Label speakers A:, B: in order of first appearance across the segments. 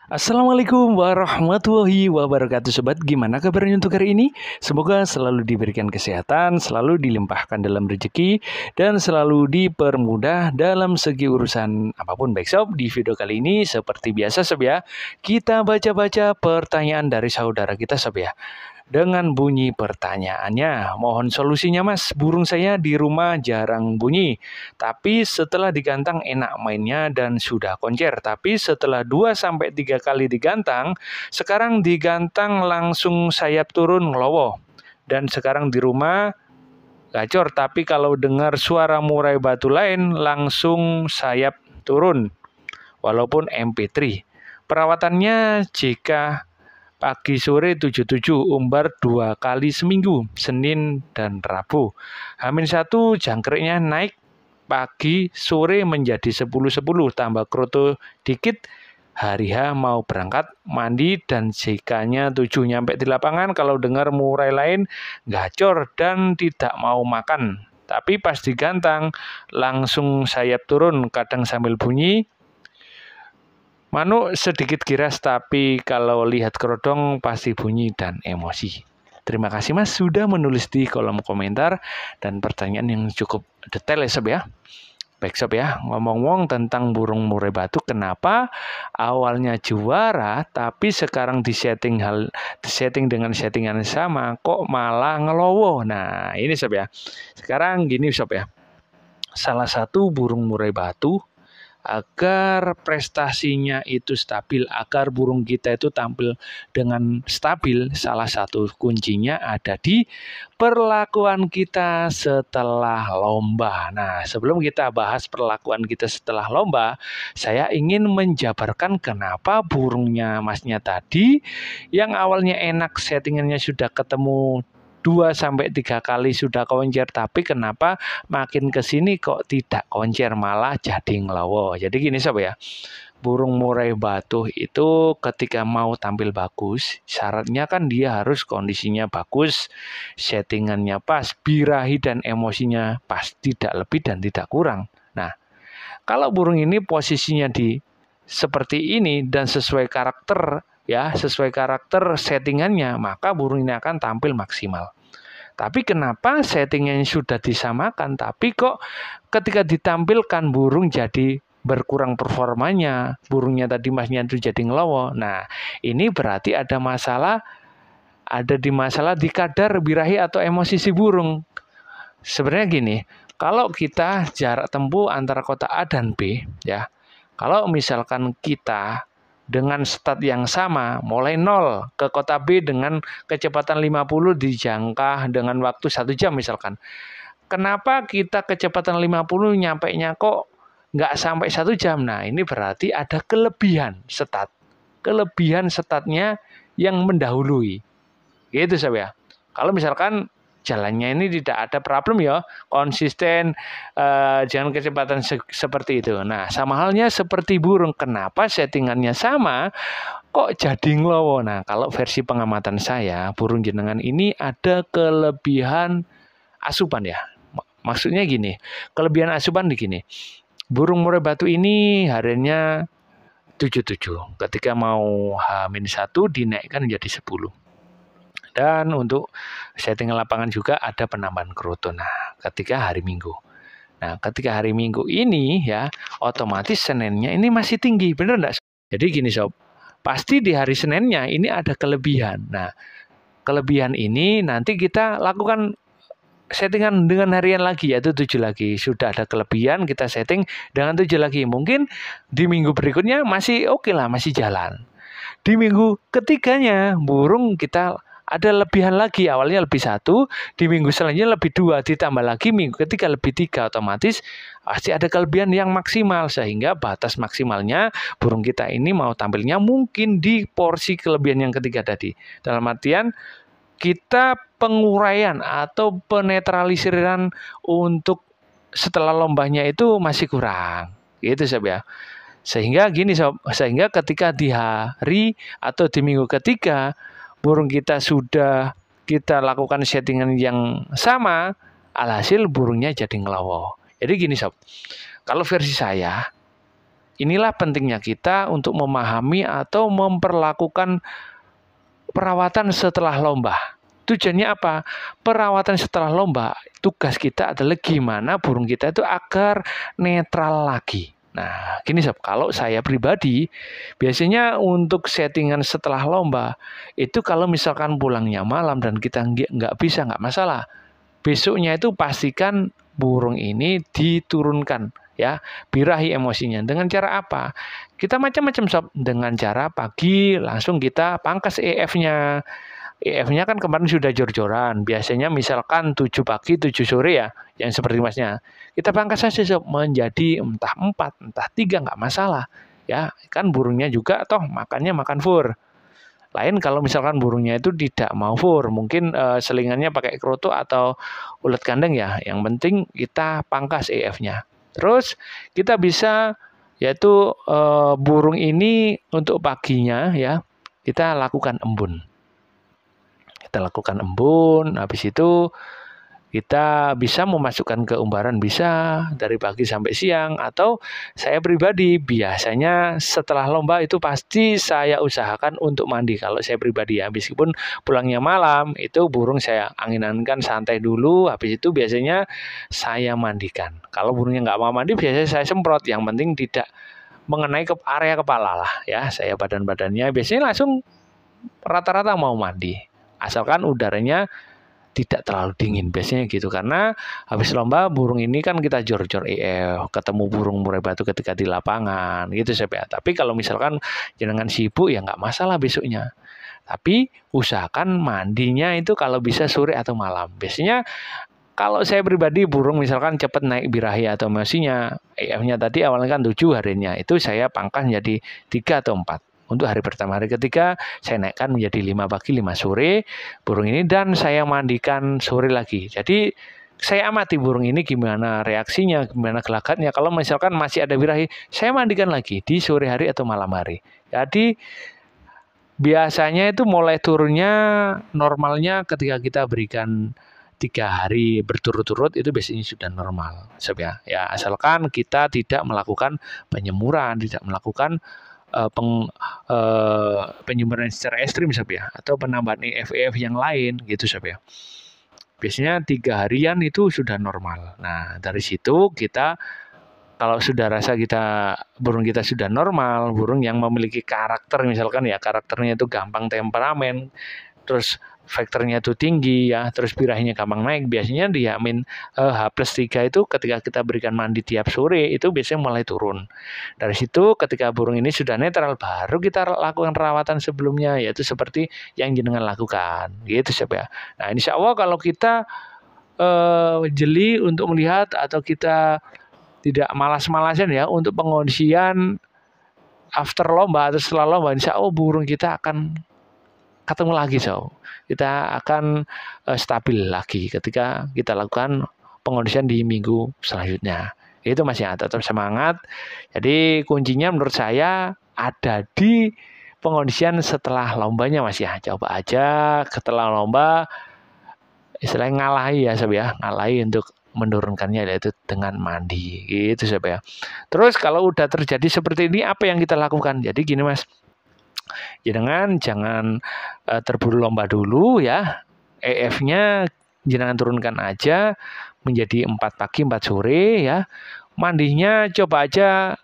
A: Assalamualaikum warahmatullahi wabarakatuh sobat. Gimana kabarnya untuk hari ini? Semoga selalu diberikan kesehatan, selalu dilimpahkan dalam rezeki, dan selalu dipermudah dalam segi urusan apapun. Baik sob, di video kali ini seperti biasa sob ya, kita baca-baca pertanyaan dari saudara kita sob ya. Dengan bunyi pertanyaannya, mohon solusinya mas, burung saya di rumah jarang bunyi. Tapi setelah digantang enak mainnya dan sudah koncer. Tapi setelah 2-3 kali digantang, sekarang digantang langsung sayap turun ngelowo. Dan sekarang di rumah gacor, tapi kalau dengar suara murai batu lain, langsung sayap turun. Walaupun MP3. Perawatannya jika pagi sore 77, umbar 2 kali seminggu, Senin dan Rabu. H-1 jangkriknya naik pagi sore menjadi 10-10, tambah kroto dikit, hari H mau berangkat, mandi dan jikanya 7 nyampe di lapangan, kalau dengar murai lain gacor dan tidak mau makan. Tapi pas digantang langsung sayap turun, kadang sambil bunyi. Manuk sedikit giras, tapi kalau lihat kerodong pasti bunyi dan emosi. Terima kasih mas sudah menulis di kolom komentar dan pertanyaan yang cukup detail ya sob ya. Baik sob ya, ngomong-ngomong tentang burung murai batu, kenapa awalnya juara tapi sekarang disetting dengan settingan sama kok malah ngelowo. Nah ini sob ya. Sekarang gini sob ya. Salah satu burung murai batu agar prestasinya itu stabil, agar burung kita itu tampil dengan stabil, salah satu kuncinya ada di perlakuan kita setelah lomba. Nah, sebelum kita bahas perlakuan kita setelah lomba, saya ingin menjabarkan kenapa burungnya masnya tadi yang awalnya enak, settingannya sudah ketemu 2-3 kali sudah koncer, tapi kenapa makin ke sini kok tidak koncer malah jadi ngelowo. Jadi gini sob ya, burung murai batu itu ketika mau tampil bagus, syaratnya kan dia harus kondisinya bagus, settingannya pas, birahi dan emosinya pas, tidak lebih dan tidak kurang. Nah, kalau burung ini posisinya di seperti ini dan sesuai karakter ya, sesuai karakter settingannya, maka burung ini akan tampil maksimal. Tapi kenapa settingnya sudah disamakan, tapi kok ketika ditampilkan burung jadi berkurang performanya, burungnya tadi masnya itu jadi ngelowo. Nah, ini berarti ada masalah di kadar birahi atau emosi si burung. Sebenarnya gini, kalau kita jarak tempuh antara kota A dan B, ya, kalau misalkan kita dengan stat yang sama, mulai 0 ke kota B dengan kecepatan 50 dijangka dengan waktu 1 jam misalkan. Kenapa kita kecepatan 50 nyampe-nya kok nggak sampai 1 jam? Nah, ini berarti ada kelebihan stat. Kelebihan statnya yang mendahului. Gitu sob ya. Kalau misalkan jalannya ini tidak ada problem ya, konsisten, jangan kecepatan seperti itu. Nah, sama halnya seperti burung, kenapa settingannya sama kok jadi ngelowo? Nah, kalau versi pengamatan saya, burung jenengan ini ada kelebihan asupan ya. Maksudnya gini, kelebihan asupan begini. Burung murai batu ini hariannya 77. Ketika mau H-1 dinaikkan menjadi 10. Dan untuk setting lapangan juga ada penambahan kerutu. Nah, ketika hari Minggu. Nah, ketika hari Minggu ini ya, otomatis Seninnya ini masih tinggi, bener enggak? Jadi gini sob, pasti di hari Seninnya ini ada kelebihan. Nah, kelebihan ini nanti kita lakukan settingan dengan harian lagi, yaitu 7 lagi. Sudah ada kelebihan, kita setting dengan 7 lagi. Mungkin di minggu berikutnya masih oke lah, masih jalan. Di minggu ketiganya, burung kita ada lebihan lagi, awalnya lebih 1, di minggu selanjutnya lebih 2, ditambah lagi minggu ketiga lebih 3, otomatis pasti ada kelebihan yang maksimal, sehingga batas maksimalnya burung kita ini mau tampilnya mungkin di porsi kelebihan yang ketiga tadi. Dalam artian kita penguraian atau penetralisiran untuk setelah lombanya itu masih kurang, gitu sob ya. Sehingga gini sob, sehingga ketika di hari atau di minggu ketiga burung kita sudah kita lakukan settingan yang sama, alhasil burungnya jadi ngelowo. Jadi gini sob, kalau versi saya, inilah pentingnya kita untuk memahami atau memperlakukan perawatan setelah lomba. Tujuannya apa? Perawatan setelah lomba, tugas kita adalah gimana burung kita itu agar netral lagi. Nah, gini sob, kalau saya pribadi, biasanya untuk settingan setelah lomba, itu kalau misalkan pulangnya malam dan kita nggak bisa, nggak masalah. Besoknya itu pastikan burung ini diturunkan, ya, birahi emosinya. Dengan cara apa? Kita macam-macam sob. Dengan cara pagi langsung kita pangkas EF-nya. EF-nya kan kemarin sudah jor-joran. Biasanya misalkan 7 pagi, 7 sore ya, yang seperti masnya. Kita pangkas saja sob, menjadi entah 4, entah 3, nggak masalah. Ya, kan burungnya juga toh makannya makan fur. Lain kalau misalkan burungnya itu tidak mau fur, mungkin selingannya pakai kroto atau ulet kandang ya. Yang penting kita pangkas EF-nya. Terus kita bisa yaitu burung ini untuk paginya ya, kita lakukan embun. Kita lakukan embun, habis itu kita bisa memasukkan ke umbaran bisa dari pagi sampai siang, atau saya pribadi biasanya setelah lomba itu pasti saya usahakan untuk mandi kalau saya pribadi ya, meskipun pulangnya malam itu burung saya angin-anginkan santai dulu, habis itu biasanya saya mandikan. Kalau burungnya nggak mau mandi biasanya saya semprot, yang penting tidak mengenai ke area kepala lah ya, saya badan-badannya biasanya langsung rata-rata mau mandi, asalkan udaranya tidak terlalu dingin biasanya gitu, karena habis lomba burung ini kan kita jor-jor EF, ketemu burung murai batu ketika di lapangan gitu ya. Tapi kalau misalkan jenengan sibuk ya nggak masalah besoknya, tapi usahakan mandinya itu kalau bisa sore atau malam. Biasanya kalau saya pribadi burung misalkan cepat naik birahi atau emosinya, EF-nya tadi awalnya kan 7 harinya, itu saya pangkas menjadi 3 atau 4. Untuk hari pertama, hari ketiga saya naikkan menjadi 5 pagi 5 sore burung ini, dan saya mandikan sore lagi. Jadi saya amati burung ini gimana reaksinya, gimana gelagatnya. Kalau misalkan masih ada birahi, saya mandikan lagi di sore hari atau malam hari. Jadi biasanya itu mulai turunnya normalnya ketika kita berikan 3 hari berturut-turut, itu biasanya sudah normal sob ya. Ya asalkan kita tidak melakukan penyemuran, tidak melakukan penyebaran secara ekstrim sob ya, atau penambahan EF yang lain gitu sob ya. Biasanya 3 harian itu sudah normal. Nah dari situ kita kalau sudah rasa burung kita sudah normal, burung yang memiliki karakter misalkan ya, karakternya itu gampang temperamen, terus faktornya itu tinggi ya, terus birahinya gampang naik, biasanya di H+3 itu ketika kita berikan mandi tiap sore itu biasanya mulai turun. Dari situ ketika burung ini sudah netral, baru kita lakukan perawatan sebelumnya, yaitu seperti yang jenengan lakukan gitu sob ya. Nah insya Allah kalau kita jeli untuk melihat, atau kita tidak malas-malasan ya untuk pengondisian after lomba atau setelah lomba, insya Allah burung kita akan ketemu lagi sob. Kita akan stabil lagi ketika kita lakukan pengondisian di minggu selanjutnya. Itu Mas ya, tetap semangat. Jadi kuncinya menurut saya ada di pengondisian setelah lombanya Mas ya. Coba aja setelah lomba istilahnya ngalahi ya sob ya, ngalahi untuk menurunkannya yaitu dengan mandi gitu sob ya. Terus kalau udah terjadi seperti ini apa yang kita lakukan? Jadi gini Mas, jangan terburu lomba dulu ya. EF-nya jangan turunkan aja menjadi 4 pagi 4 sore ya. Mandinya coba aja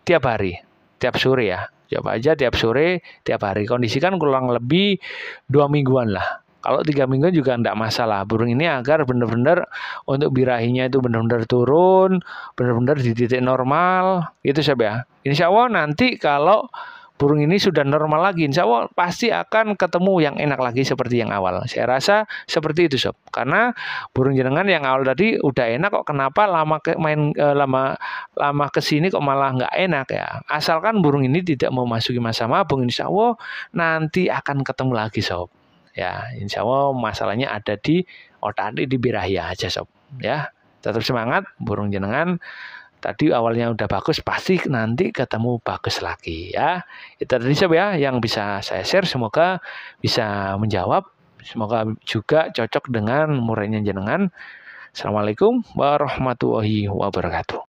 A: tiap hari, tiap sore ya. Coba aja tiap sore, tiap hari. Kondisikan kurang lebih 2 mingguan lah. Kalau 3 mingguan juga enggak masalah. Burung ini agar benar-benar untuk birahinya itu benar-benar turun, benar-benar di titik normal gitu sob ya. Insya Allah nanti kalau burung ini sudah normal lagi, insya Allah pasti akan ketemu yang enak lagi seperti yang awal. Saya rasa seperti itu sob. Karena burung jenengan yang awal tadi udah enak kok, kenapa lama kesini kok malah nggak enak ya. Asalkan burung ini tidak memasuki masa mabung, insya Allah nanti akan ketemu lagi sob. Ya insya Allah masalahnya ada di otak di birahi aja sob. Ya tetap semangat, burung jenengan tadi awalnya udah bagus, pasti nanti ketemu bagus lagi ya. Itu tadi sob ya yang bisa saya share, semoga bisa menjawab, semoga juga cocok dengan murainya jenengan. Assalamualaikum warahmatullahi wabarakatuh.